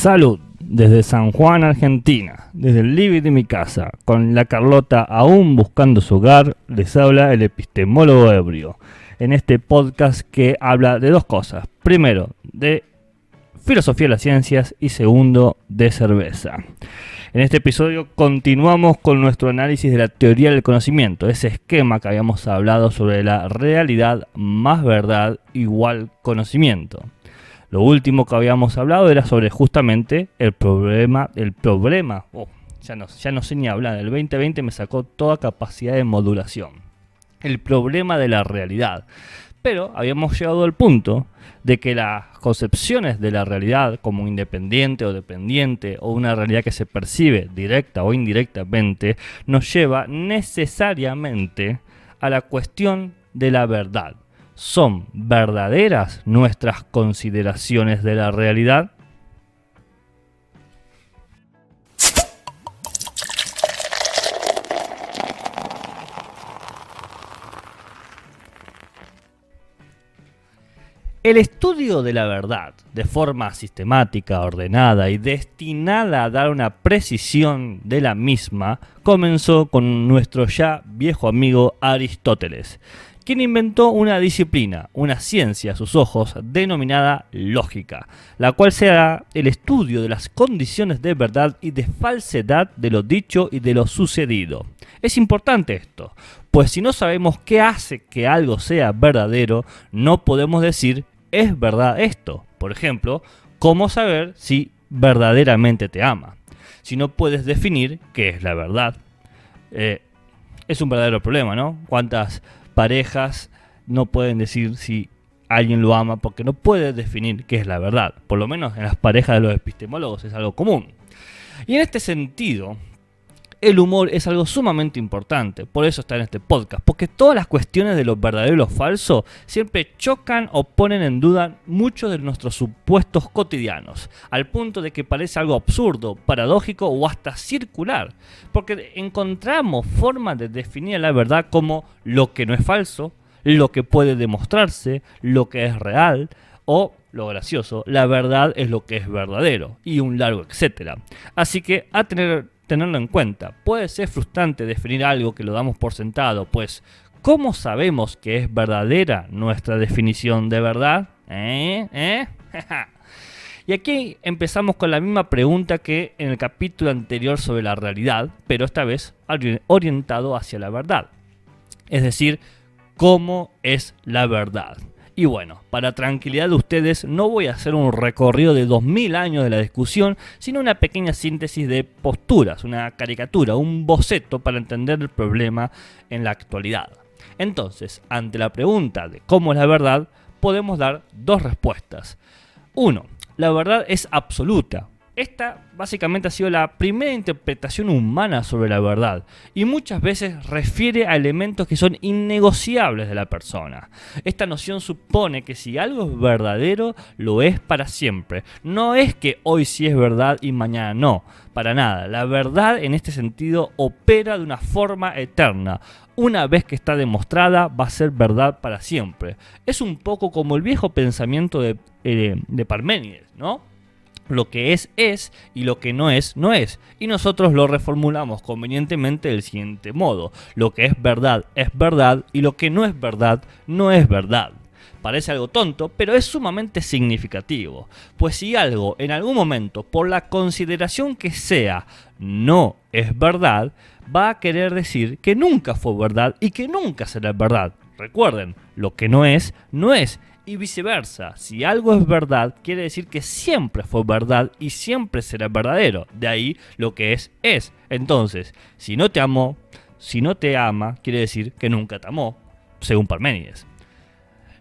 Salud, desde San Juan, Argentina, desde el living de mi casa, con la Carlota aún buscando su hogar, les habla el epistemólogo ebrio, en este podcast que habla de dos cosas. Primero, de filosofía de las ciencias y segundo, de cerveza. En este episodio continuamos con nuestro análisis de la teoría del conocimiento, ese esquema que habíamos hablado sobre la realidad más verdad igual conocimiento. Lo último que habíamos hablado era sobre justamente el problema, ya no sé ni hablar, el 2020 me sacó toda capacidad de modulación. El problema de la realidad. Pero habíamos llegado al punto de que las concepciones de la realidad como independiente o dependiente o una realidad que se percibe directa o indirectamente nos lleva necesariamente a la cuestión de la verdad. ¿Son verdaderas nuestras consideraciones de la realidad? El estudio de la verdad, de forma sistemática, ordenada y destinada a dar una precisión de la misma, comenzó con nuestro ya viejo amigo Aristóteles, quien inventó una disciplina, una ciencia a sus ojos, denominada lógica, la cual será el estudio de las condiciones de verdad y de falsedad de lo dicho y de lo sucedido. Es importante esto, pues si no sabemos qué hace que algo sea verdadero, no podemos decir ¿es verdad esto? Por ejemplo, ¿cómo saber si verdaderamente te ama? Si no puedes definir qué es la verdad. Es un verdadero problema, ¿no? ¿Cuántas parejas no pueden decir si alguien lo ama porque no puede definir qué es la verdad? Por lo menos en las parejas de los epistemólogos es algo común. Y en este sentido, el humor es algo sumamente importante, por eso está en este podcast, porque todas las cuestiones de lo verdadero y lo falso siempre chocan o ponen en duda muchos de nuestros supuestos cotidianos, al punto de que parece algo absurdo, paradójico o hasta circular, porque encontramos formas de definir la verdad como lo que no es falso, lo que puede demostrarse, lo que es real, o, lo gracioso, la verdad es lo que es verdadero, y un largo etcétera. Así que a tenerlo en cuenta. Puede ser frustrante definir algo que lo damos por sentado, pues ¿cómo sabemos que es verdadera nuestra definición de verdad? Y aquí empezamos con la misma pregunta que en el capítulo anterior sobre la realidad, pero esta vez orientado hacia la verdad. Es decir, ¿cómo es la verdad? Y bueno, para tranquilidad de ustedes, no voy a hacer un recorrido de 2000 años de la discusión, sino una pequeña síntesis de posturas, una caricatura, un boceto para entender el problema en la actualidad. Entonces, ante la pregunta de cómo es la verdad, podemos dar dos respuestas. 1. La verdad es absoluta. Esta básicamente ha sido la primera interpretación humana sobre la verdad y muchas veces refiere a elementos que son innegociables de la persona. Esta noción supone que si algo es verdadero, lo es para siempre. No es que hoy sí es verdad y mañana no, para nada. La verdad en este sentido opera de una forma eterna. Una vez que está demostrada, va a ser verdad para siempre. Es un poco como el viejo pensamiento de Parménides, ¿no? Lo que es y lo que no es, no es. Y nosotros lo reformulamos convenientemente del siguiente modo. Lo que es verdad y lo que no es verdad, no es verdad. Parece algo tonto, pero es sumamente significativo. Pues si algo en algún momento, por la consideración que sea, no es verdad, va a querer decir que nunca fue verdad y que nunca será verdad. Recuerden, lo que no es, no es. Y viceversa, si algo es verdad, quiere decir que siempre fue verdad y siempre será verdadero. De ahí lo que es. Entonces, si no te amó, si no te ama, quiere decir que nunca te amó, según Parménides.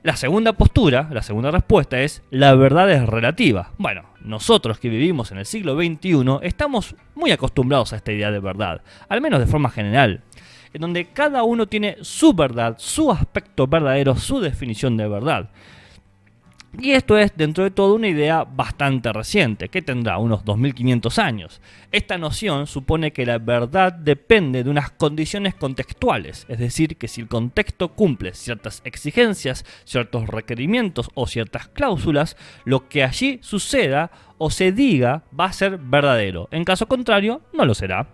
La segunda postura, la segunda respuesta es, la verdad es relativa. Bueno, nosotros que vivimos en el siglo XXI estamos muy acostumbrados a esta idea de verdad, al menos de forma general, en donde cada uno tiene su verdad, su aspecto verdadero, su definición de verdad. Y esto es, dentro de todo, una idea bastante reciente, que tendrá unos 2500 años. Esta noción supone que la verdad depende de unas condiciones contextuales, es decir, que si el contexto cumple ciertas exigencias, ciertos requerimientos o ciertas cláusulas, lo que allí suceda o se diga va a ser verdadero. En caso contrario, no lo será.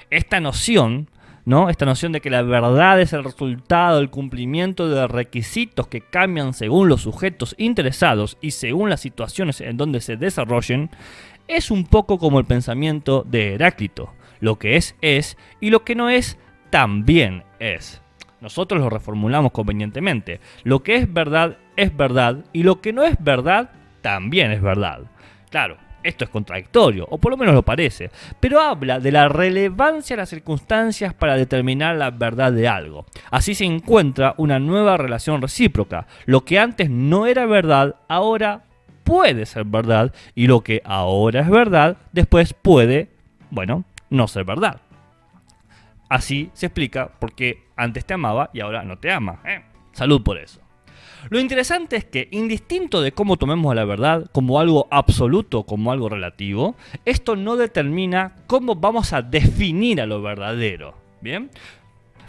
Esta noción, ¿no? Esta noción de que la verdad es el resultado del cumplimiento de requisitos que cambian según los sujetos interesados y según las situaciones en donde se desarrollen, es un poco como el pensamiento de Heráclito. Lo que es y lo que no es también es. Nosotros lo reformulamos convenientemente. Lo que es verdad y lo que no es verdad también es verdad. Claro. Esto es contradictorio, o por lo menos lo parece, pero habla de la relevancia de las circunstancias para determinar la verdad de algo. Así se encuentra una nueva relación recíproca. Lo que antes no era verdad, ahora puede ser verdad, y lo que ahora es verdad, después puede, no ser verdad. Así se explica por qué antes te amaba y ahora no te ama. Salud por eso. Lo interesante es que, indistinto de cómo tomemos a la verdad, como algo absoluto, como algo relativo, esto no determina cómo vamos a definir a lo verdadero. ¿Bien?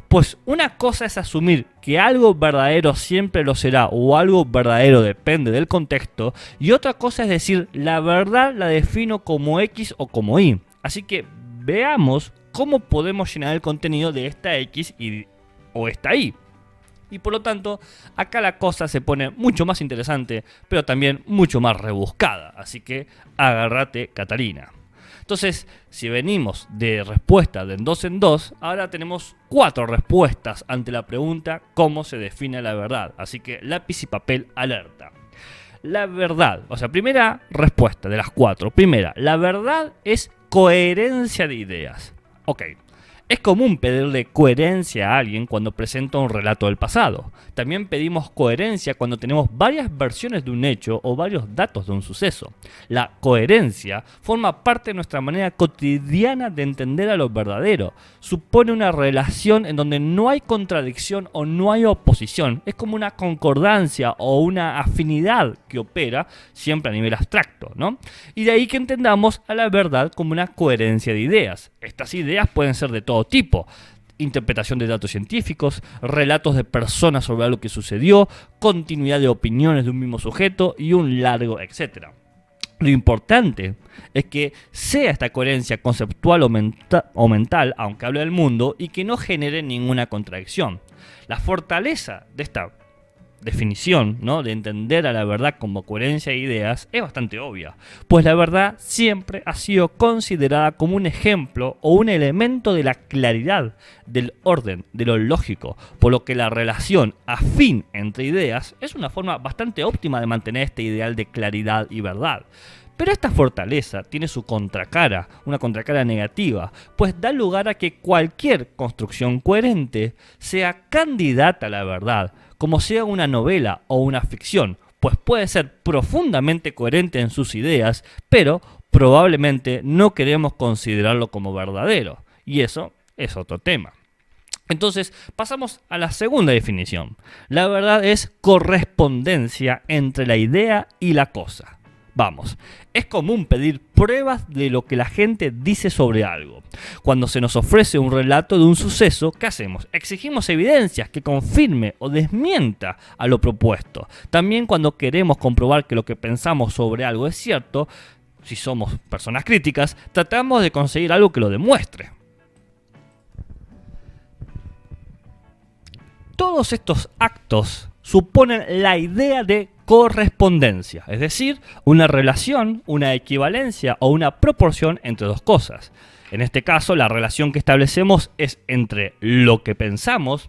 Pues una cosa es asumir que algo verdadero siempre lo será o algo verdadero depende del contexto, y otra cosa es decir, la verdad la defino como X o como Y. Así que veamos cómo podemos llenar el contenido de esta X o esta Y. Y por lo tanto, acá la cosa se pone mucho más interesante, pero también mucho más rebuscada. Así que agárrate, Catalina. Entonces, si venimos de respuesta de en dos, ahora tenemos 4 respuestas ante la pregunta ¿cómo se define la verdad? Así que lápiz y papel alerta. La verdad, primera respuesta de las 4. Primera, la verdad es coherencia de ideas. Ok. Es común pedirle coherencia a alguien cuando presenta un relato del pasado. También pedimos coherencia cuando tenemos varias versiones de un hecho o varios datos de un suceso. La coherencia forma parte de nuestra manera cotidiana de entender a lo verdadero. Supone una relación en donde no hay contradicción o no hay oposición. Es como una concordancia o una afinidad que opera siempre a nivel abstracto, ¿no? Y de ahí que entendamos a la verdad como una coherencia de ideas. Estas ideas pueden ser de todo tipo: interpretación de datos científicos, relatos de personas sobre algo que sucedió, continuidad de opiniones de un mismo sujeto y un largo etcétera. Lo importante es que sea esta coherencia conceptual o mental, aunque hable del mundo, y que no genere ninguna contradicción. La fortaleza de esta definición, ¿no?, de entender a la verdad como coherencia de ideas es bastante obvia, pues la verdad siempre ha sido considerada como un ejemplo o un elemento de la claridad, del orden, de lo lógico, por lo que la relación afín entre ideas es una forma bastante óptima de mantener este ideal de claridad y verdad. Pero esta fortaleza tiene su contracara, una contracara negativa, pues da lugar a que cualquier construcción coherente sea candidata a la verdad, como sea una novela o una ficción, pues puede ser profundamente coherente en sus ideas, pero probablemente no queremos considerarlo como verdadero, y eso es otro tema. Entonces, pasamos a la segunda definición. La verdad es correspondencia entre la idea y la cosa. Vamos, es común pedir pruebas de lo que la gente dice sobre algo. Cuando se nos ofrece un relato de un suceso, ¿qué hacemos? Exigimos evidencias que confirme o desmienta a lo propuesto. También cuando queremos comprobar que lo que pensamos sobre algo es cierto, si somos personas críticas, tratamos de conseguir algo que lo demuestre. Todos estos actos suponen la idea de correspondencia, es decir, una relación, una equivalencia o una proporción entre dos cosas. En este caso, la relación que establecemos es entre lo que pensamos,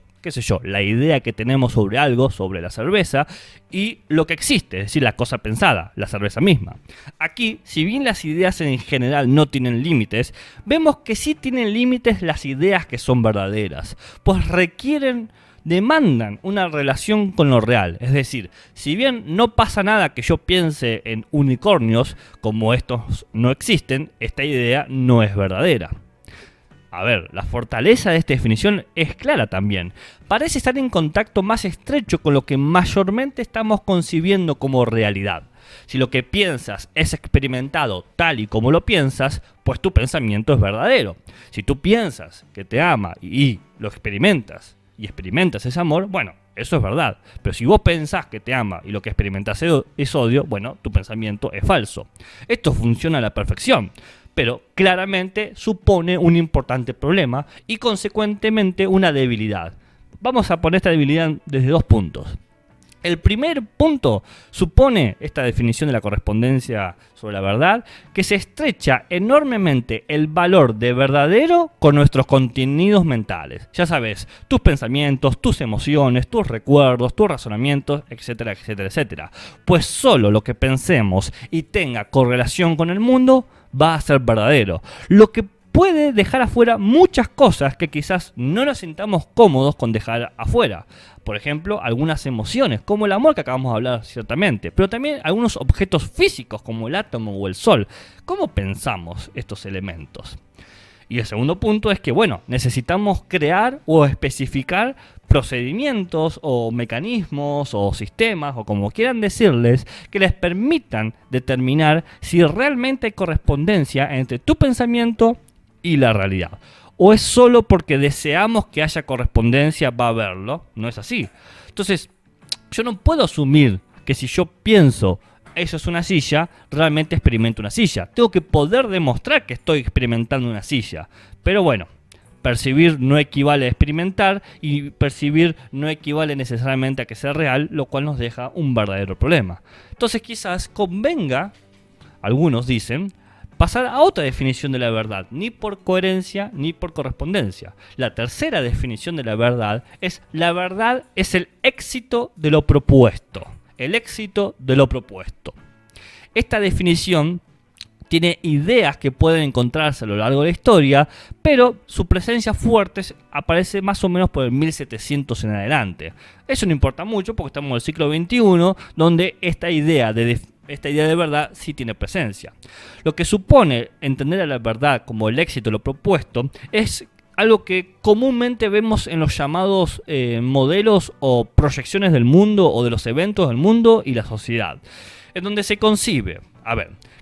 la idea que tenemos sobre algo, sobre la cerveza, y lo que existe, es decir, la cosa pensada, la cerveza misma. Aquí, si bien las ideas en general no tienen límites, vemos que sí tienen límites las ideas que son verdaderas, pues demandan una relación con lo real. Es decir, si bien no pasa nada que yo piense en unicornios, como estos no existen, esta idea no es verdadera. A ver, la fortaleza de esta definición es clara también. Parece estar en contacto más estrecho con lo que mayormente estamos concibiendo como realidad. Si lo que piensas es experimentado tal y como lo piensas, pues tu pensamiento es verdadero. Si tú piensas que te ama y lo experimentas y experimentas ese amor, bueno, eso es verdad. Pero si vos pensás que te ama y lo que experimentas es odio, bueno, tu pensamiento es falso. Esto funciona a la perfección, pero claramente supone un importante problema y consecuentemente una debilidad. Vamos a poner esta debilidad desde dos puntos. El primer punto supone esta definición de la correspondencia sobre la verdad, que se estrecha enormemente el valor de verdadero con nuestros contenidos mentales. Ya sabes, tus pensamientos, tus emociones, tus recuerdos, tus razonamientos, etcétera, etcétera, etcétera. Pues solo lo que pensemos y tenga correlación con el mundo va a ser verdadero. Lo que puede dejar afuera muchas cosas que quizás no nos sintamos cómodos con dejar afuera. Por ejemplo, algunas emociones, como el amor que acabamos de hablar ciertamente, pero también algunos objetos físicos como el átomo o el sol. ¿Cómo pensamos estos elementos? Y el segundo punto es que, bueno, necesitamos crear o especificar procedimientos o mecanismos o sistemas o como quieran decirles que les permitan determinar si realmente hay correspondencia entre tu pensamiento y la realidad. O es solo porque deseamos que haya correspondencia va a haberlo. No es así. Entonces, yo no puedo asumir que si yo pienso eso es una silla, realmente experimento una silla. Tengo que poder demostrar que estoy experimentando una silla. Pero bueno, percibir no equivale a experimentar y percibir no equivale necesariamente a que sea real, lo cual nos deja un verdadero problema. Entonces quizás convenga, algunos dicen, pasar a otra definición de la verdad, ni por coherencia ni por correspondencia. La tercera definición de la verdad es el éxito de lo propuesto. El éxito de lo propuesto. Esta definición tiene ideas que pueden encontrarse a lo largo de la historia, pero su presencia fuerte aparece más o menos por el 1700 en adelante. Eso no importa mucho porque estamos en el siglo XXI, donde esta idea de verdad sí tiene presencia. Lo que supone entender a la verdad como el éxito de lo propuesto es algo que comúnmente vemos en los llamados modelos o proyecciones del mundo o de los eventos del mundo y la sociedad, en donde se concibe,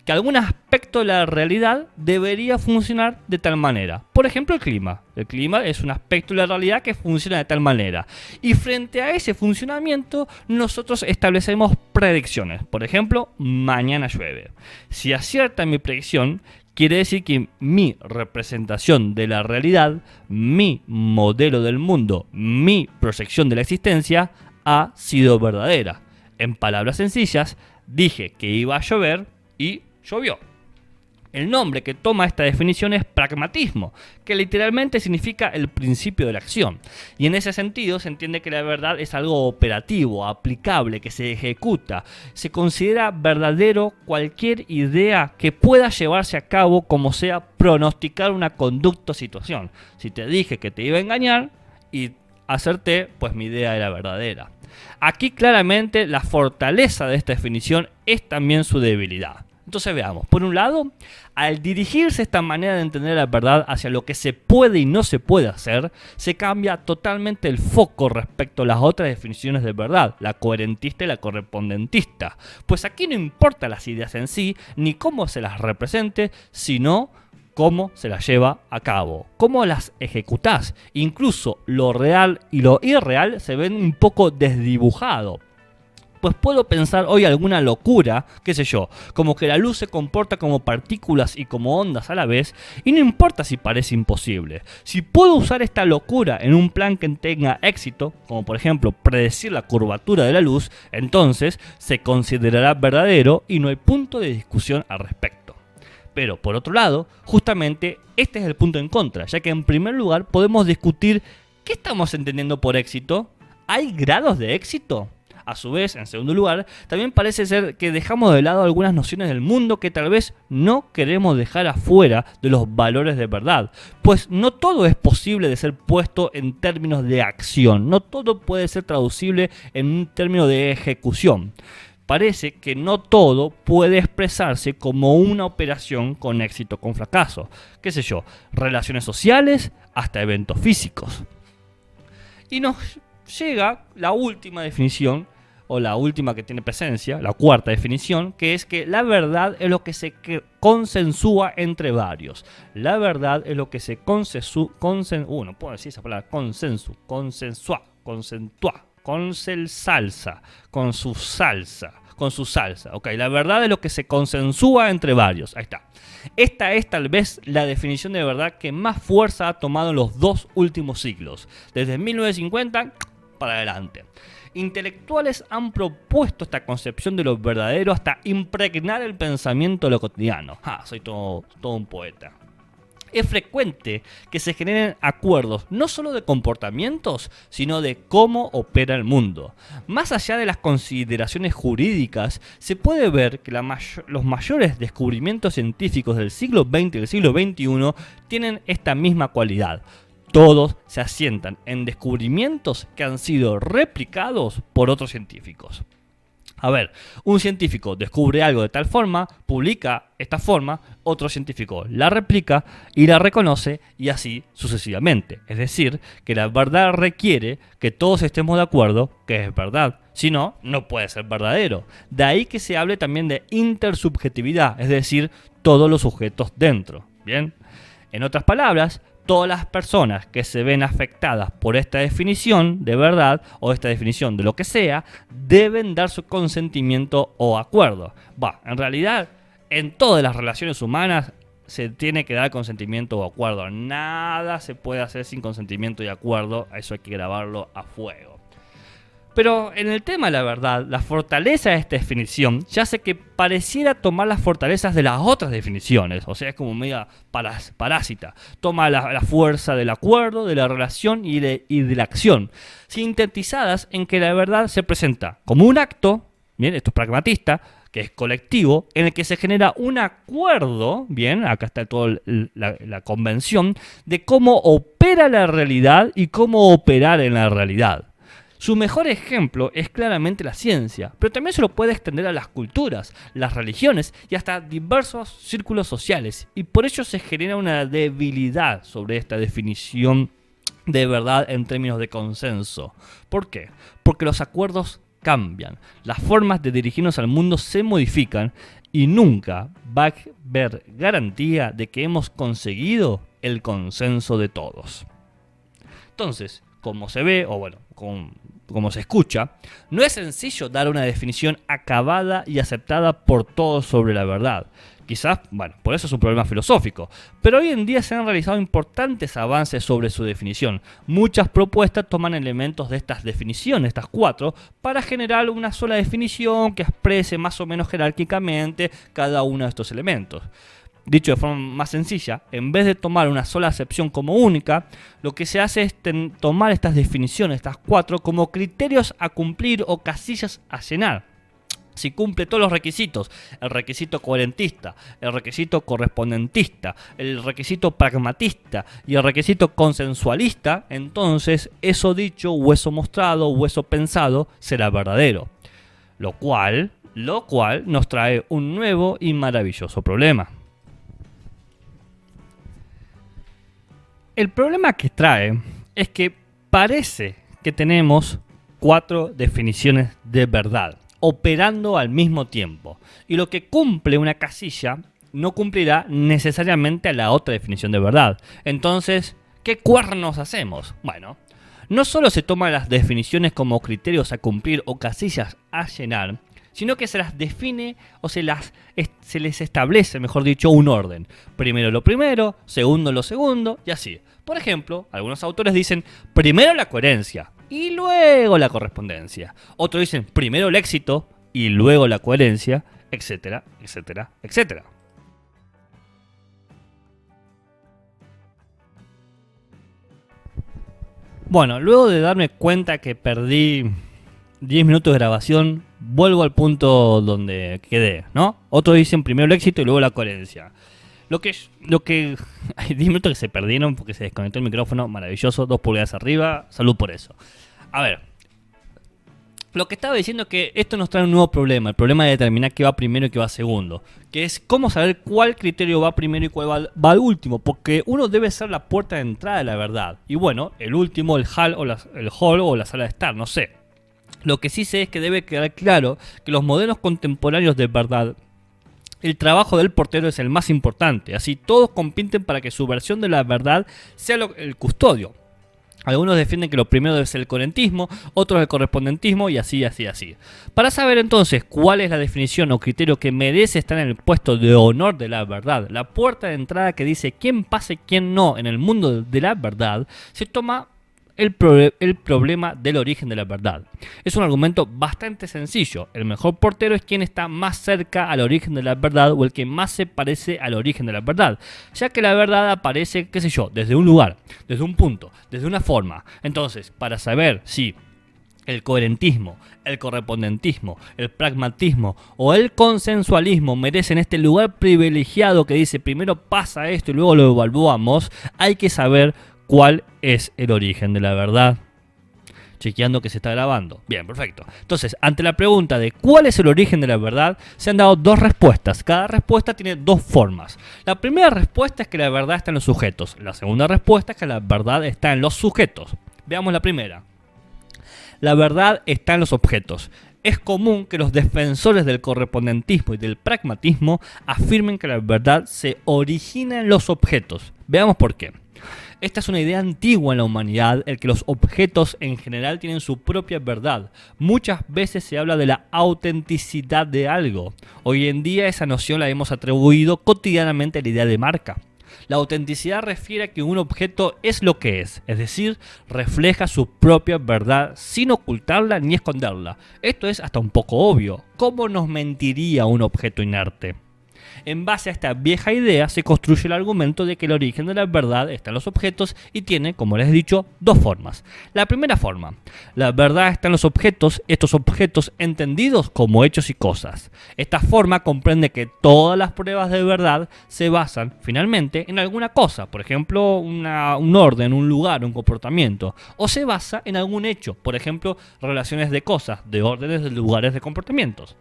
que algún aspecto de la realidad debería funcionar de tal manera. Por ejemplo, el clima. El clima es un aspecto de la realidad que funciona de tal manera. Y frente a ese funcionamiento, nosotros establecemos predicciones. Por ejemplo, mañana llueve. Si acierta mi predicción, quiere decir que mi representación de la realidad, mi modelo del mundo, mi proyección de la existencia ha sido verdadera. En palabras sencillas, dije que iba a llover y llovió. El nombre que toma esta definición es pragmatismo, que literalmente significa el principio de la acción. Y en ese sentido se entiende que la verdad es algo operativo, aplicable, que se ejecuta. Se considera verdadero cualquier idea que pueda llevarse a cabo, como sea pronosticar una conducta o situación. Si te dije que te iba a engañar y acerté, pues mi idea era verdadera. Aquí claramente la fortaleza de esta definición es también su debilidad. Entonces veamos, por un lado, al dirigirse esta manera de entender la verdad hacia lo que se puede y no se puede hacer, se cambia totalmente el foco respecto a las otras definiciones de verdad, la coherentista y la correspondentista. Pues aquí no importa las ideas en sí, ni cómo se las represente, sino cómo se las lleva a cabo, cómo las ejecutás. Incluso lo real y lo irreal se ven un poco desdibujado. Pues puedo pensar hoy alguna locura, qué sé yo, como que la luz se comporta como partículas y como ondas a la vez, y no importa si parece imposible. Si puedo usar esta locura en un plan que tenga éxito, como por ejemplo predecir la curvatura de la luz, entonces se considerará verdadero y no hay punto de discusión al respecto. Pero por otro lado, justamente este es el punto en contra, ya que en primer lugar podemos discutir ¿qué estamos entendiendo por éxito? ¿Hay grados de éxito? A su vez, en segundo lugar, también parece ser que dejamos de lado algunas nociones del mundo que tal vez no queremos dejar afuera de los valores de verdad. Pues no todo es posible de ser puesto en términos de acción, no todo puede ser traducible en un término de ejecución. parece que no todo puede expresarse como una operación con éxito o con fracaso. ¿Qué sé yo? Relaciones sociales hasta eventos físicos. Y nos llega la última definición, o la última que tiene presencia, la cuarta definición, que es que la verdad es lo que se consensúa entre varios. La verdad es lo que se consensúa, no puedo decir esa palabra, consensuar, con su salsa. Ok, la verdad es lo que se consensúa entre varios. Ahí está. Esta es tal vez la definición de verdad que más fuerza ha tomado en los 2 últimos siglos, desde 1950 para adelante. Intelectuales han propuesto esta concepción de lo verdadero hasta impregnar el pensamiento de lo cotidiano. Soy todo un poeta. Es frecuente que se generen acuerdos no solo de comportamientos, sino de cómo opera el mundo. Más allá de las consideraciones jurídicas, se puede ver que los mayores descubrimientos científicos del siglo XX y del siglo XXI tienen esta misma cualidad. Todos se asientan en descubrimientos que han sido replicados por otros científicos. A ver, un científico descubre algo de tal forma, publica esta forma, otro científico la replica y la reconoce y así sucesivamente. Es decir, que la verdad requiere que todos estemos de acuerdo que es verdad. Si no, no puede ser verdadero. De ahí que se hable también de intersubjetividad, es decir, todos los sujetos dentro. Bien. En otras palabras, todas las personas que se ven afectadas por esta definición de verdad o esta definición de lo que sea, deben dar su consentimiento o acuerdo. En realidad, en todas las relaciones humanas se tiene que dar consentimiento o acuerdo. Nada se puede hacer sin consentimiento y acuerdo. Eso hay que grabarlo a fuego. Pero en el tema de la verdad, la fortaleza de esta definición ya hace que pareciera tomar las fortalezas de las otras definiciones. O sea, es como media parásita. Toma la fuerza del acuerdo, de la relación y de la acción, sintetizadas en que la verdad se presenta como un acto, bien, esto es pragmatista, que es colectivo, en el que se genera un acuerdo, bien, acá está toda la convención, de cómo opera la realidad y cómo operar en la realidad. Su mejor ejemplo es claramente la ciencia, pero también se lo puede extender a las culturas, las religiones y hasta diversos círculos sociales, y por ello se genera una debilidad sobre esta definición de verdad en términos de consenso. ¿Por qué? Porque los acuerdos cambian, las formas de dirigirnos al mundo se modifican y nunca va a haber garantía de que hemos conseguido el consenso de todos. Entonces, como se ve, o bueno, como se escucha, no es sencillo dar una definición acabada y aceptada por todos sobre la verdad. Quizás, por eso es un problema filosófico, pero hoy en día se han realizado importantes avances sobre su definición. Muchas propuestas toman elementos de estas definiciones, estas 4, para generar una sola definición que exprese más o menos jerárquicamente cada uno de estos elementos. Dicho de forma más sencilla, en vez de tomar una sola acepción como única, lo que se hace es tomar estas definiciones, estas 4, como criterios a cumplir o casillas a llenar. Si cumple todos los requisitos, el requisito coherentista, el requisito correspondentista, el requisito pragmatista y el requisito consensualista, entonces eso dicho o eso mostrado o eso pensado será verdadero. Lo cual nos trae un nuevo y maravilloso problema. El problema que trae es que parece que tenemos 4 definiciones de verdad, operando al mismo tiempo. Y lo que cumple una casilla no cumplirá necesariamente a la otra definición de verdad. Entonces, ¿qué cuernos hacemos? Bueno, no solo se toman las definiciones como criterios a cumplir o casillas a llenar, sino que se las define o se les establece, mejor dicho, un orden. Primero lo primero, segundo lo segundo y así. Por ejemplo, algunos autores dicen primero la coherencia y luego la correspondencia. Otros dicen primero el éxito y luego la coherencia, etcétera, etcétera, etcétera. Bueno, luego de darme cuenta que perdí 10 minutos de grabación, vuelvo al punto donde quedé, ¿no? Otros dicen primero el éxito y luego la coherencia. Lo que hay 10 minutos que se perdieron porque se desconectó el micrófono, maravilloso, 2 pulgadas arriba, salud por eso. A ver, Lo que estaba diciendo es que esto nos trae un nuevo problema, el problema de determinar qué va primero y qué va segundo, que es cómo saber cuál criterio va primero y cuál va al último, porque uno debe ser la puerta de entrada de la verdad, y bueno, el último, el hall o la sala de estar, no sé. Lo que sí sé es que debe quedar claro que los modelos contemporáneos de verdad, el trabajo del portero es el más importante, así todos compiten para que su versión de la verdad sea el custodio. Algunos defienden que lo primero debe ser el coherentismo, otros el correspondentismo y así. Para saber entonces cuál es la definición o criterio que merece estar en el puesto de honor de la verdad, la puerta de entrada que dice quién pasa y quién no en el mundo de la verdad, se toma el problema del origen de la verdad. Es un argumento bastante sencillo. El mejor portero es quien está más cerca al origen de la verdad o el que más se parece al origen de la verdad, ya que la verdad aparece, qué sé yo, desde un lugar, desde un punto, desde una forma. Entonces, para saber si el coherentismo, el correspondentismo, el pragmatismo o el consensualismo merecen este lugar privilegiado que dice primero pasa esto y luego lo evaluamos, hay que saber cuál es el origen de la verdad. Chequeando que se está grabando. Bien, perfecto. Entonces, ante la pregunta de cuál es el origen de la verdad, se han dado dos respuestas. Cada respuesta tiene dos formas. La primera respuesta es que la verdad está en los sujetos. La segunda respuesta es que la verdad está en los sujetos. Veamos la primera. La verdad está en los objetos. Es común que los defensores del correspondentismo y del pragmatismo afirmen que la verdad se origina en los objetos. Veamos por qué. Esta es una idea antigua en la humanidad, el que los objetos en general tienen su propia verdad. Muchas veces se habla de la autenticidad de algo. Hoy en día esa noción la hemos atribuido cotidianamente a la idea de marca. La autenticidad refiere a que un objeto es lo que es decir, refleja su propia verdad sin ocultarla ni esconderla. Esto es hasta un poco obvio. ¿Cómo nos mentiría un objeto inerte? En base a esta vieja idea se construye el argumento de que el origen de la verdad está en los objetos y tiene, como les he dicho, dos formas. La primera forma, la verdad está en los objetos, estos objetos entendidos como hechos y cosas. Esta forma comprende que todas las pruebas de verdad se basan, finalmente, en alguna cosa, por ejemplo, un orden, un lugar, un comportamiento, o se basa en algún hecho, por ejemplo, relaciones de cosas, de órdenes, de lugares, de comportamientos.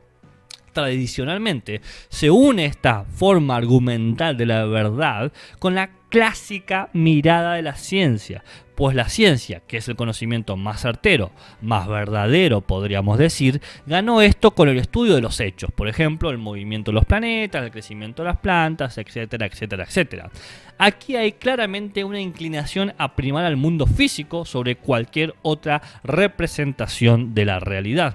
Tradicionalmente se une esta forma argumental de la verdad con la clásica mirada de la ciencia, pues la ciencia, que es el conocimiento más certero, más verdadero podríamos decir, ganó esto con el estudio de los hechos, por ejemplo el movimiento de los planetas, el crecimiento de las plantas, etcétera. Aquí hay claramente una inclinación a primar al mundo físico sobre cualquier otra representación de la realidad.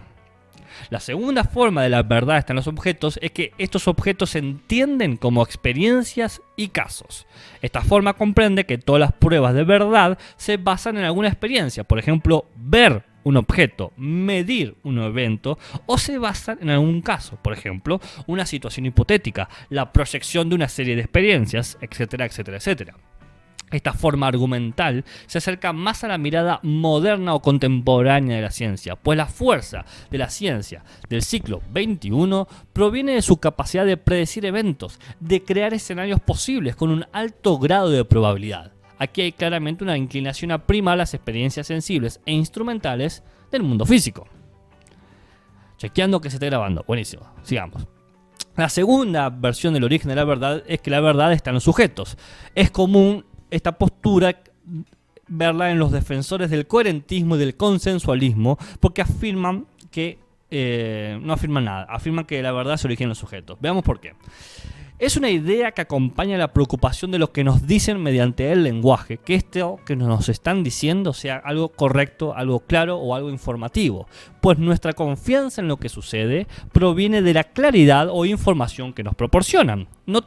La segunda forma de la verdad está en los objetos es que estos objetos se entienden como experiencias y casos. Esta forma comprende que todas las pruebas de verdad se basan en alguna experiencia, por ejemplo, ver un objeto, medir un evento, o se basan en algún caso, por ejemplo, una situación hipotética, la proyección de una serie de experiencias, etcétera. Esta forma argumental se acerca más a la mirada moderna o contemporánea de la ciencia, pues la fuerza de la ciencia del siglo XXI proviene de su capacidad de predecir eventos, de crear escenarios posibles con un alto grado de probabilidad. Aquí hay claramente una inclinación a primar las experiencias sensibles e instrumentales del mundo físico. Chequeando que se esté grabando. Buenísimo. Sigamos. La segunda versión del origen de la verdad es que la verdad está en los sujetos. Es común esta postura verla en los defensores del coherentismo y del consensualismo, porque afirman que no afirman nada, afirman que la verdad se origina en los sujetos. Veamos por qué. Es una idea que acompaña la preocupación de lo que nos dicen mediante el lenguaje, que esto que nos están diciendo sea algo correcto, algo claro o algo informativo, pues nuestra confianza en lo que sucede proviene de la claridad o información que nos proporcionan. No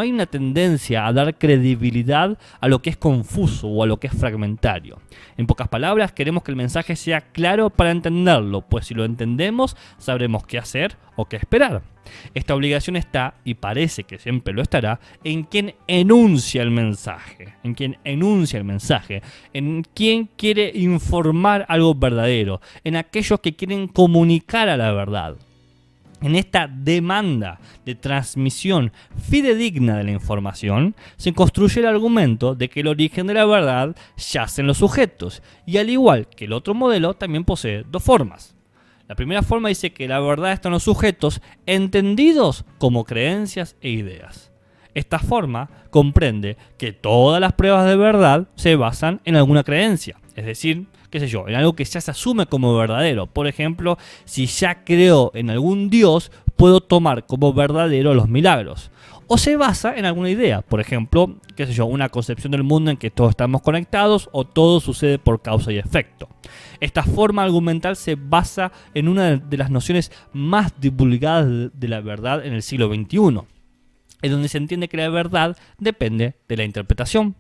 hay una tendencia a dar credibilidad a lo que es confuso o a lo que es fragmentario. En pocas palabras, queremos que el mensaje sea claro para entenderlo, pues si lo entendemos, sabremos qué hacer o qué esperar. Esta obligación está, y parece que siempre lo estará, en quien enuncia el mensaje, en quien quiere informar algo verdadero, en aquellos que quieren comunicar a la verdad. En esta demanda de transmisión fidedigna de la información, se construye el argumento de que el origen de la verdad yace en los sujetos, y al igual que el otro modelo, también posee dos formas. La primera forma dice que la verdad está en los sujetos entendidos como creencias e ideas. Esta forma comprende que todas las pruebas de verdad se basan en alguna creencia, es decir, qué sé yo, en algo que ya se asume como verdadero. Por ejemplo, si ya creo en algún Dios, puedo tomar como verdadero los milagros. O se basa en alguna idea, por ejemplo, qué sé yo, una concepción del mundo en que todos estamos conectados o todo sucede por causa y efecto. Esta forma argumental se basa en una de las nociones más divulgadas de la verdad en el siglo XXI, en donde se entiende que la verdad depende de la interpretación.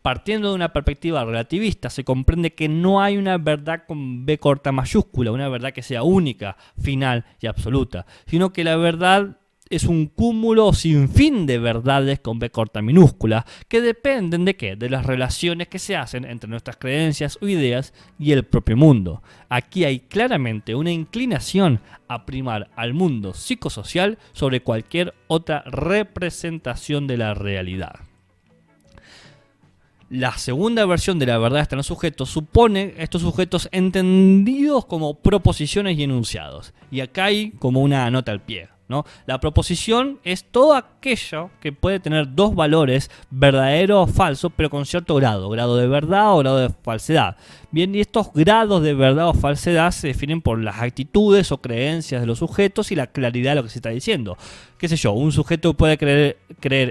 Partiendo de una perspectiva relativista, se comprende que no hay una verdad con B corta mayúscula, una verdad que sea única, final y absoluta, sino que la verdad es un cúmulo sin fin de verdades con B corta minúscula, que dependen ¿de qué? De las relaciones que se hacen entre nuestras creencias o ideas y el propio mundo. Aquí hay claramente una inclinación a primar al mundo psicosocial sobre cualquier otra representación de la realidad. La segunda versión de la verdad está en los sujetos supone estos sujetos entendidos como proposiciones y enunciados. Y acá hay como una nota al pie, ¿no? La proposición es todo aquello que puede tener dos valores, verdadero o falso, pero con cierto grado de verdad o grado de falsedad. Bien, y estos grados de verdad o falsedad se definen por las actitudes o creencias de los sujetos y la claridad de lo que se está diciendo. Qué sé yo, un sujeto puede creer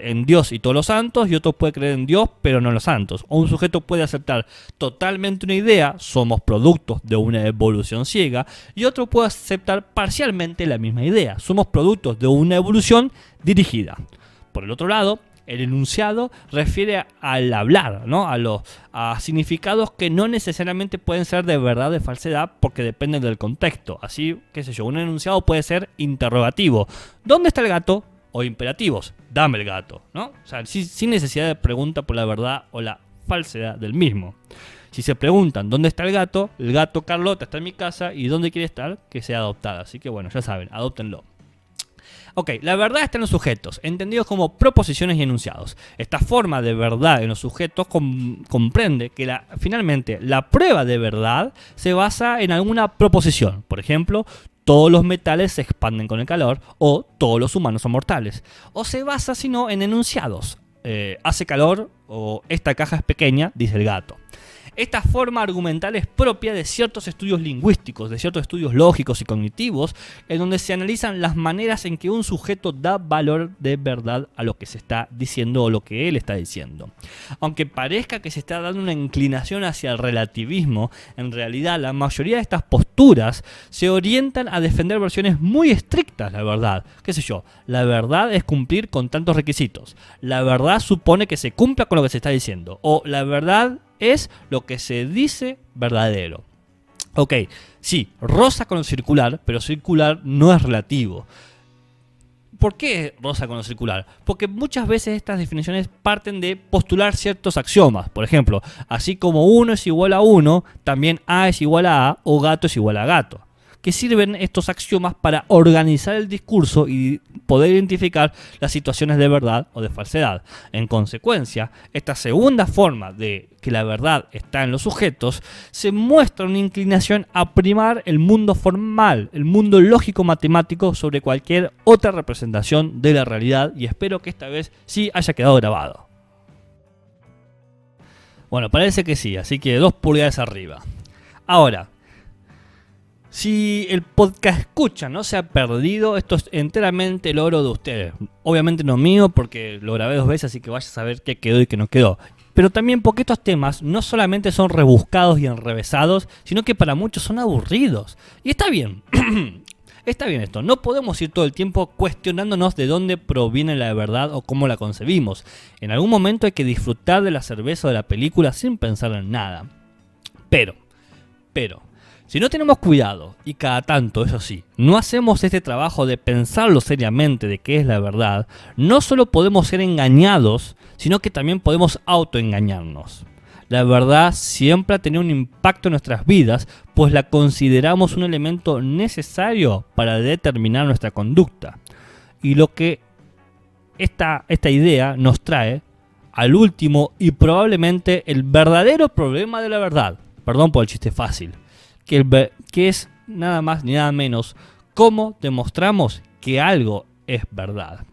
en Dios y todos los santos, y otro puede creer en Dios pero no en los santos. O un sujeto puede aceptar totalmente una idea, somos productos de una evolución ciega, y otro puede aceptar parcialmente la misma idea, somos productos de una evolución dirigida. Por el otro lado, el enunciado refiere al hablar, ¿no? a significados que no necesariamente pueden ser de verdad o de falsedad porque dependen del contexto. Así, qué sé yo, un enunciado puede ser interrogativo. ¿Dónde está el gato? O imperativos. Dame el gato, ¿no? O sea, sin necesidad de pregunta por la verdad o la falsedad del mismo. Si se preguntan dónde está el gato Carlota está en mi casa y dónde quiere estar, que sea adoptada. Así que bueno, ya saben, adóptenlo. Ok, la verdad está en los sujetos, entendidos como proposiciones y enunciados. Esta forma de verdad en los sujetos comprende que finalmente la prueba de verdad se basa en alguna proposición. Por ejemplo, todos los metales se expanden con el calor, o todos los humanos son mortales. O se basa, sino, en enunciados. Hace calor, o esta caja es pequeña, dice el gato. Esta forma argumental es propia de ciertos estudios lingüísticos, de ciertos estudios lógicos y cognitivos, en donde se analizan las maneras en que un sujeto da valor de verdad a lo que se está diciendo o lo que él está diciendo. Aunque parezca que se está dando una inclinación hacia el relativismo, en realidad la mayoría de estas posturas se orientan a defender versiones muy estrictas de la verdad. Qué sé yo, la verdad es cumplir con tantos requisitos. La verdad supone que se cumpla con lo que se está diciendo. O la verdad es lo que se dice verdadero. Ok, sí, rosa con lo circular, pero circular no es relativo. ¿Por qué rosa con lo circular? Porque muchas veces estas definiciones parten de postular ciertos axiomas. Por ejemplo, así como 1 es igual a 1, también A es igual a A o gato es igual a gato. Que sirven estos axiomas para organizar el discurso y poder identificar las situaciones de verdad o de falsedad. En consecuencia, esta segunda forma de que la verdad está en los sujetos se muestra una inclinación a primar el mundo formal, el mundo lógico-matemático sobre cualquier otra representación de la realidad, y espero que esta vez sí haya quedado grabado. Bueno, parece que sí, así que 2 pulgadas arriba. Ahora, si el podcast escucha no se ha perdido, esto es enteramente el oro de ustedes. Obviamente no mío, porque lo grabé 2 veces, así que vaya a saber qué quedó y qué no quedó. Pero también porque estos temas no solamente son rebuscados y enrevesados, sino que para muchos son aburridos. Y está bien. Está bien esto. No podemos ir todo el tiempo cuestionándonos de dónde proviene la verdad o cómo la concebimos. En algún momento hay que disfrutar de la cerveza o de la película sin pensar en nada. Pero... si no tenemos cuidado, y cada tanto, eso sí, no hacemos este trabajo de pensarlo seriamente de qué es la verdad, no solo podemos ser engañados, sino que también podemos autoengañarnos. La verdad siempre ha tenido un impacto en nuestras vidas, pues la consideramos un elemento necesario para determinar nuestra conducta. Y lo que esta idea nos trae al último y probablemente el verdadero problema de la verdad. Perdón por el chiste fácil. Que es nada más ni nada menos cómo demostramos que algo es verdad.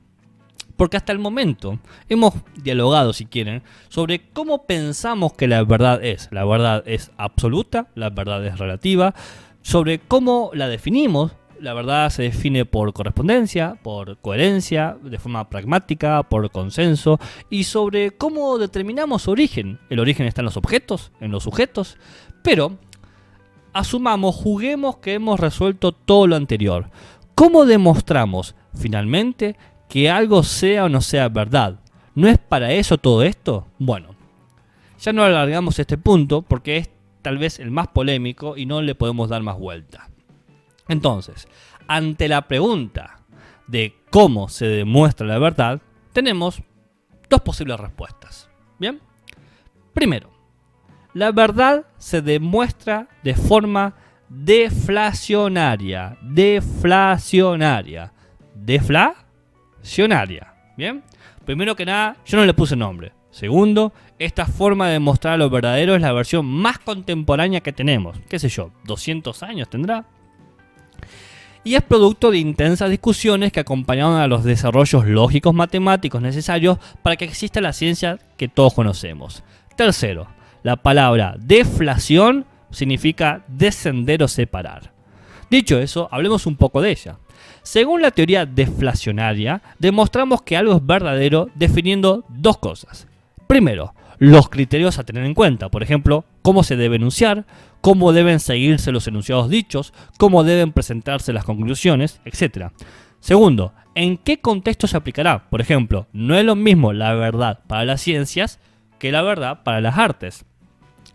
Porque hasta el momento hemos dialogado, si quieren, sobre cómo pensamos que la verdad es. La verdad es absoluta, la verdad es relativa, sobre cómo la definimos. La verdad se define por correspondencia, por coherencia, de forma pragmática, por consenso, y sobre cómo determinamos su origen. El origen está en los objetos, en los sujetos, pero juguemos que hemos resuelto todo lo anterior. ¿Cómo demostramos, finalmente, que algo sea o no sea verdad? ¿No es para eso todo esto? Bueno, ya no alargamos este punto porque es tal vez el más polémico y no le podemos dar más vuelta. Entonces, ante la pregunta de cómo se demuestra la verdad, tenemos dos posibles respuestas. ¿Bien? Primero, la verdad se demuestra de forma deflacionaria. Deflacionaria. ¿Bien? Primero que nada, yo no le puse nombre. Segundo, esta forma de demostrar lo verdadero es la versión más contemporánea que tenemos. ¿Qué sé yo? ¿200 años tendrá? Y es producto de intensas discusiones que acompañaron a los desarrollos lógicos matemáticos necesarios para que exista la ciencia que todos conocemos. Tercero, la palabra deflación significa descender o separar. Dicho eso, hablemos un poco de ella. Según la teoría deflacionaria, demostramos que algo es verdadero definiendo dos cosas. Primero, los criterios a tener en cuenta, por ejemplo, cómo se debe enunciar, cómo deben seguirse los enunciados dichos, cómo deben presentarse las conclusiones, etc. Segundo, en qué contexto se aplicará. Por ejemplo, no es lo mismo la verdad para las ciencias que la verdad para las artes.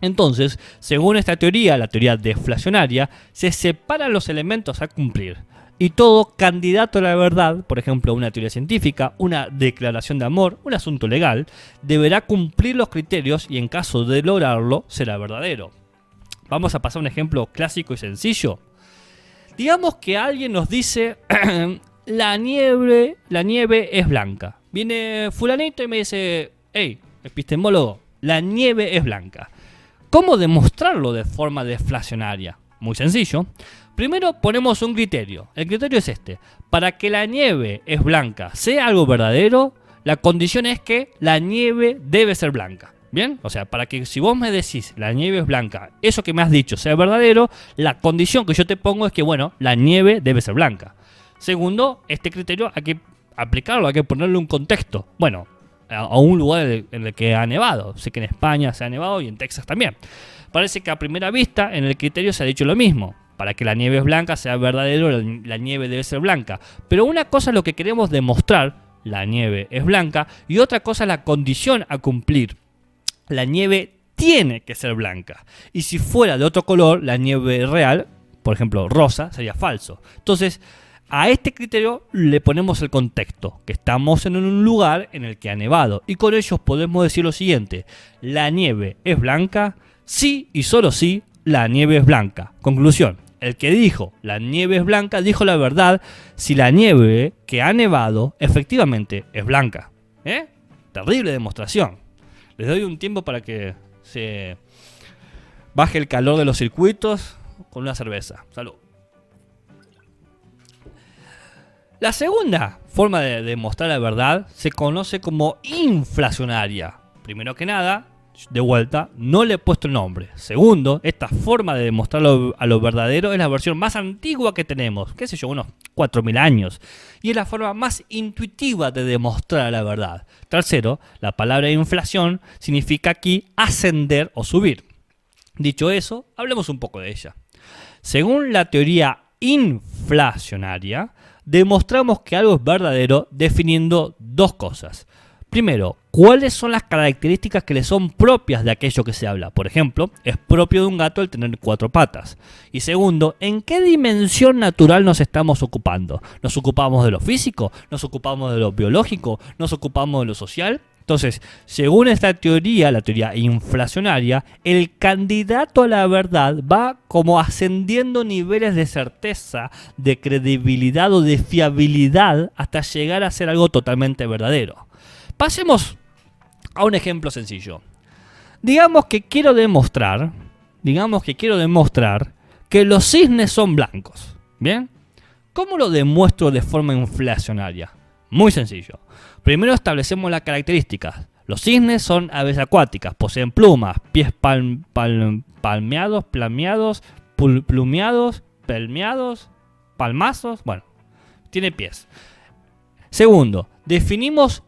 Entonces, según esta teoría, la teoría deflacionaria, se separan los elementos a cumplir. Y todo candidato a la verdad, por ejemplo una teoría científica, una declaración de amor, un asunto legal, deberá cumplir los criterios y en caso de lograrlo será verdadero. Vamos a pasar un ejemplo clásico y sencillo. Digamos que alguien nos dice la nieve es blanca. Viene fulanito y me dice, hey, epistemólogo, la nieve es blanca. ¿Cómo demostrarlo de forma deflacionaria? Muy sencillo. Primero ponemos un criterio. El criterio es este. Para que la nieve es blanca sea algo verdadero, la condición es que la nieve debe ser blanca. ¿Bien? O sea, para que si vos me decís la nieve es blanca, eso que me has dicho sea verdadero, la condición que yo te pongo es que, bueno, la nieve debe ser blanca. Segundo, este criterio hay que aplicarlo, hay que ponerle un contexto. Bueno, a un lugar en el que ha nevado. Sé que en España se ha nevado y en Texas también. Parece que a primera vista en el criterio se ha dicho lo mismo. Para que la nieve es blanca sea verdadero, la nieve debe ser blanca. Pero una cosa es lo que queremos demostrar, la nieve es blanca, y otra cosa es la condición a cumplir. La nieve tiene que ser blanca. Y si fuera de otro color, la nieve real, por ejemplo rosa, sería falso. Entonces, a este criterio le ponemos el contexto, que estamos en un lugar en el que ha nevado. Y con ello podemos decir lo siguiente: la nieve es blanca, sí y solo sí, la nieve es blanca. Conclusión: el que dijo la nieve es blanca dijo la verdad si la nieve que ha nevado efectivamente es blanca. Terrible demostración. Les doy un tiempo para que se baje el calor de los circuitos con una cerveza. Salud. La segunda forma de demostrar la verdad se conoce como inflacionaria. Primero que nada, de vuelta, no le he puesto el nombre. Segundo, esta forma de demostrarlo a lo verdadero es la versión más antigua que tenemos, qué sé yo, unos 4000 años. Y es la forma más intuitiva de demostrar la verdad. Tercero, la palabra inflación significa aquí ascender o subir. Dicho eso, hablemos un poco de ella. Según la teoría inflacionaria, demostramos que algo es verdadero definiendo dos cosas. Primero, ¿cuáles son las características que le son propias de aquello que se habla? Por ejemplo, es propio de un gato el tener 4 patas. Y segundo, ¿en qué dimensión natural nos estamos ocupando? ¿Nos ocupamos de lo físico? ¿Nos ocupamos de lo biológico? ¿Nos ocupamos de lo social? Entonces, según esta teoría, la teoría inflacionaria, el candidato a la verdad va como ascendiendo niveles de certeza, de credibilidad o de fiabilidad hasta llegar a ser algo totalmente verdadero. Pasemos a un ejemplo sencillo. Digamos que quiero demostrar que los cisnes son blancos. ¿Bien? ¿Cómo lo demuestro de forma inflacionaria? Muy sencillo. Primero establecemos las características. Los cisnes son aves acuáticas, poseen plumas, pies palmeados, plameados, plumeados, pelmeados, palmazos, bueno, tiene pies. Segundo, definimos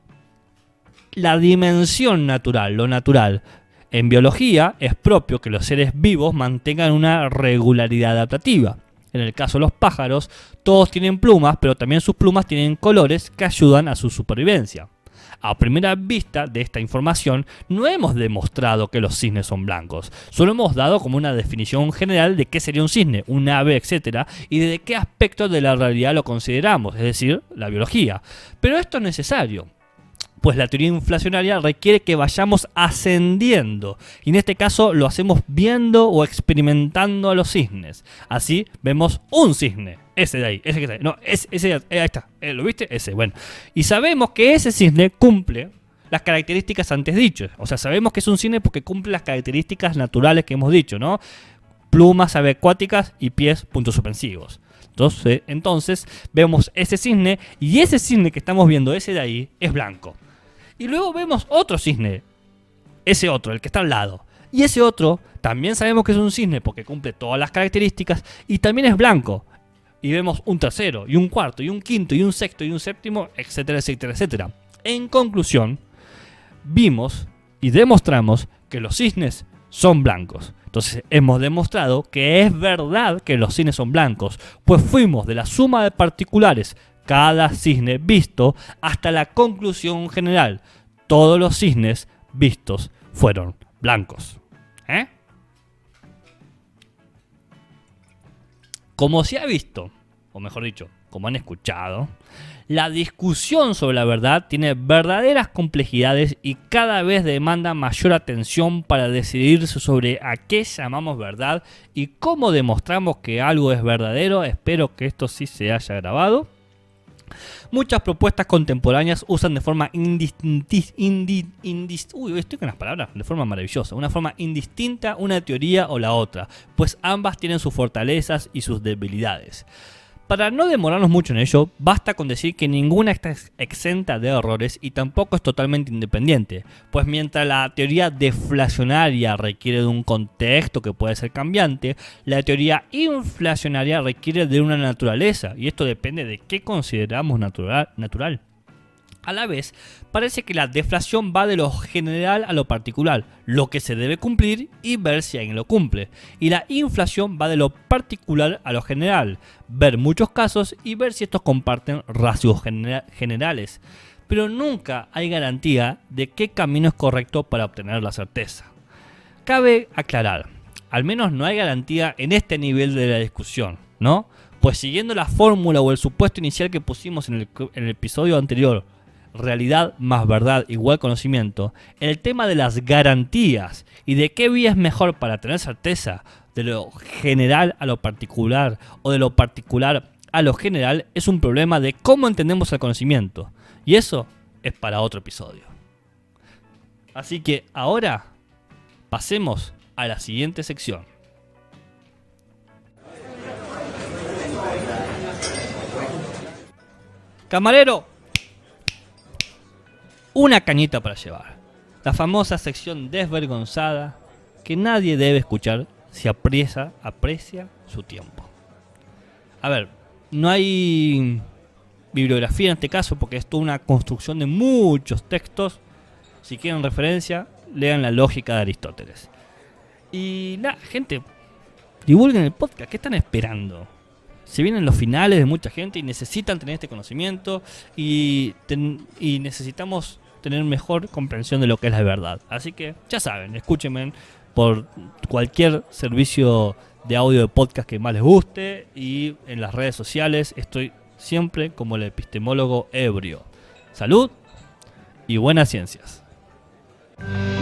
la dimensión natural, lo natural. En biología es propio que los seres vivos mantengan una regularidad adaptativa. En el caso de los pájaros, todos tienen plumas, pero también sus plumas tienen colores que ayudan a su supervivencia. A primera vista de esta información, no hemos demostrado que los cisnes son blancos. Solo hemos dado como una definición general de qué sería un cisne, un ave, etc. y de qué aspecto de la realidad lo consideramos, es decir, la biología. Pero esto es necesario, pues la teoría inflacionaria requiere que vayamos ascendiendo, y en este caso lo hacemos viendo o experimentando a los cisnes. Así vemos un cisne, ese de ahí, ese que está ahí, no, ese ahí está, ¿lo viste? Ese, bueno. Y sabemos que ese cisne cumple las características antes dichas, o sea, sabemos que es un cisne porque cumple las características naturales que hemos dicho, ¿no? Plumas acuáticas y pies puntos suspensivos. Entonces vemos ese cisne, y ese cisne que estamos viendo, ese de ahí, es blanco. Y luego vemos otro cisne, ese otro, el que está al lado. Y ese otro también sabemos que es un cisne porque cumple todas las características y también es blanco. Y vemos un tercero, y un cuarto, y un quinto, y un sexto, y un séptimo, etcétera, etcétera, etcétera. En conclusión, vimos y demostramos que los cisnes son blancos. Entonces hemos demostrado que es verdad que los cisnes son blancos, pues fuimos de la suma de particulares cada cisne visto hasta la conclusión general. Todos los cisnes vistos fueron blancos. Como se ha visto, o mejor dicho, como han escuchado, la discusión sobre la verdad tiene verdaderas complejidades y cada vez demanda mayor atención para decidirse sobre a qué llamamos verdad y cómo demostramos que algo es verdadero. Espero que esto sí se haya grabado. Muchas propuestas contemporáneas usan de forma de forma maravillosa, una forma indistinta una teoría o la otra, pues ambas tienen sus fortalezas y sus debilidades. Para no demorarnos mucho en ello, basta con decir que ninguna está exenta de errores y tampoco es totalmente independiente, pues mientras la teoría deflacionaria requiere de un contexto que puede ser cambiante, la teoría inflacionaria requiere de una naturaleza, y esto depende de qué consideramos natural. A la vez, parece que la deflación va de lo general a lo particular, lo que se debe cumplir y ver si alguien lo cumple. Y la inflación va de lo particular a lo general, ver muchos casos y ver si estos comparten rasgos generales. Pero nunca hay garantía de qué camino es correcto para obtener la certeza. Cabe aclarar, al menos no hay garantía en este nivel de la discusión, ¿no? Pues siguiendo la fórmula o el supuesto inicial que pusimos en el episodio anterior, realidad más verdad igual conocimiento, el tema de las garantías y de qué vía es mejor para tener certeza de lo general a lo particular o de lo particular a lo general es un problema de cómo entendemos el conocimiento, y eso es para otro episodio. Así que ahora pasemos a la siguiente sección. Camarero, una cañita para llevar. La famosa sección desvergonzada que nadie debe escuchar si aprecia su tiempo. A ver, no hay bibliografía en este caso porque es toda una construcción de muchos textos. Si quieren referencia, lean La lógica de Aristóteles. Y nada, gente, divulguen el podcast. ¿Qué están esperando? Se vienen los finales de mucha gente y necesitan tener este conocimiento y necesitamos tener mejor comprensión de lo que es la verdad. Así que ya saben, escúchenme por cualquier servicio de audio de podcast que más les guste, y en las redes sociales estoy siempre como el epistemólogo ebrio. Salud y buenas ciencias. Chao.